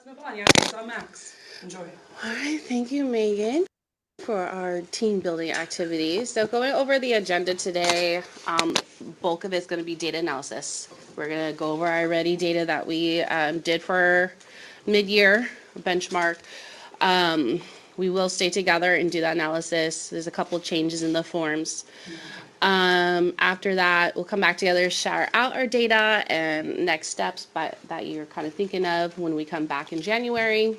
move on. Yeah, it's on Max. Enjoy. All right, thank you, Megan, for our team building activities. So going over the agenda today, bulk of it's going to be data analysis. We're going to go over our ready data that we did for mid-year benchmark. We will stay together and do that analysis. There's a couple of changes in the forms. After that, we'll come back together, share out our data and next steps that you're kind of thinking of when we come back in January.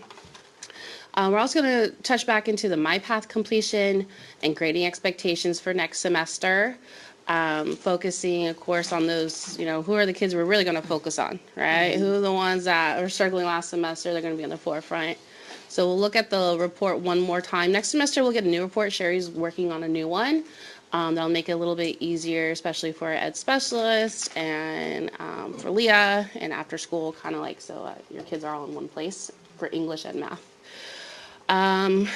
We're also going to touch back into the MyPath completion and grading expectations for next semester. Focusing, of course, on those, who are the kids we're really going to focus on, right? Who are the ones that were struggling last semester, they're going to be on the forefront. So we'll look at the report one more time. Next semester, we'll get a new report. Sherry's working on a new one. That'll make it a little bit easier, especially for ed specialists and for Leah and after school, kind of like so your kids are all in one place for English and math. And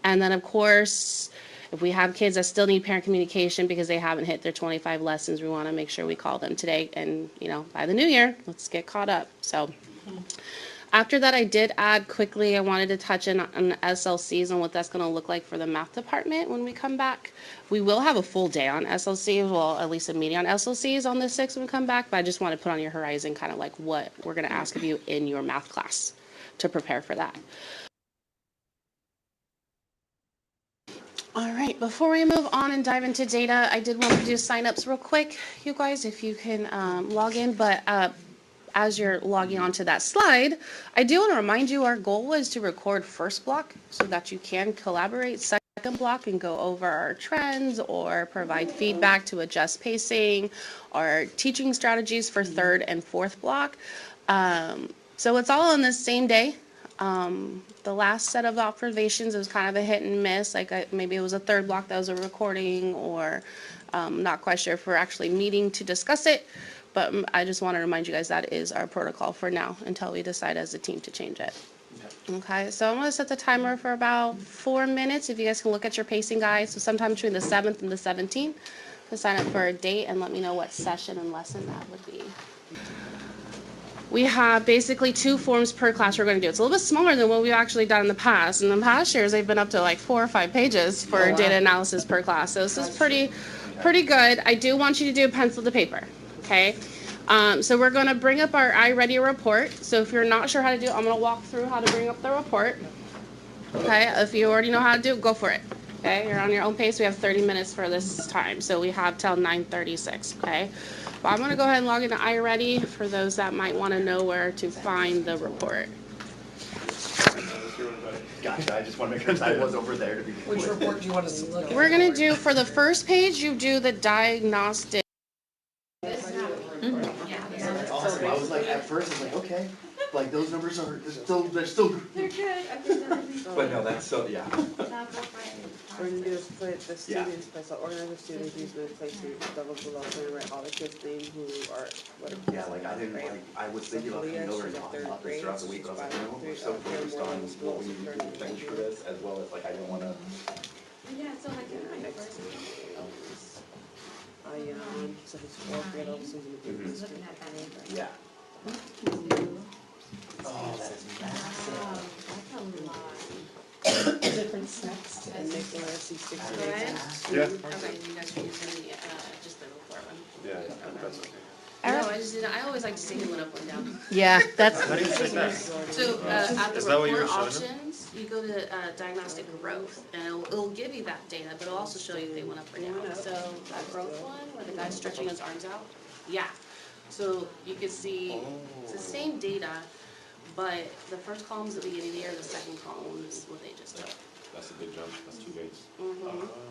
then, of course, if we have kids that still need parent communication because they haven't hit their 25 lessons, we want to make sure we call them today. And, by the new year, let's get caught up. So after that, I did add quickly, I wanted to touch in on SLCs and what that's going to look like for the math department when we come back. We will have a full day on SLCs, well, at least a meeting on SLCs on the 6th when we come back, but I just want to put on your horizon kind of like what we're going to ask of you in your math class to prepare for that. All right, before we move on and dive into data, I did want to do signups real quick, you guys, if you can log in. But as you're logging onto that slide, I do want to remind you our goal was to record first block so that you can collaborate second block and go over our trends or provide feedback to adjust pacing or teaching strategies for third and fourth block. So it's all on the same day. The last set of observations was kind of a hit and miss, maybe it was a third block that was a recording or not quite sure if we're actually meeting to discuss it, but I just want to remind you guys that is our protocol for now until we decide as a team to change it. Okay, so I'm going to set the timer for about 4 minutes if you guys can look at your pacing guide. So sometime between the 7th and the 17th to sign up for a date and let me know what session and lesson that would be. We have basically 2 forms per class we're going to do. It's a little bit smaller than what we've actually done in the past. In the past years, they've been up to like 4 or 5 pages for data analysis per class. So this is pretty good. I do want you to do pencil to paper, okay? So we're going to bring up our iReady report. So if you're not sure how to do it, I'm going to walk through how to bring up the report. Okay, if you already know how to do it, go for it. Okay, you're on your own pace. We have 30 minutes for this time. So we have till 9:36, okay? But I'm going to go ahead and log into iReady for those that might want to know where to find the report. Gotcha, I just want to make sure I was over there to be. Which report do you want us to look at? We're going to do, for the first page, you do the diagnostic. That's awesome. I was like, at first, I was like, okay, like those numbers are, they're still. They're good. But no, that's so, yeah. We're gonna do is put the students, so organize the students, use the place to double below, and write all the kids' names who are, whatever. Yeah, like I didn't, like, I was thinking about coming over and talking about this throughout the week, but I was like, we're so focused on what we need to do things for this, as well as like, I didn't wanna. Yeah, so like So his fourth grade officers in the looking at that neighbor. Yeah. Oh, that is massive. That's a lot. Different sets. and make the last C6. Yeah. Okay, you guys are using the, just the report one. Yeah, that's okay. No, I just didn't. I always like to see who went up, one down. Yeah, that's. How do you say that? So at the Is that what you report were showing them? options, you go to diagnostic growth, and it'll give you that data, but it'll also show you if they went up or down. So that growth one, where the guy's stretching his arms out, yeah. So you can see it's the same data, but the first column's at the beginning of the year, the second column is what they just took. That's a big jump, that's 2 days. Mm-hmm.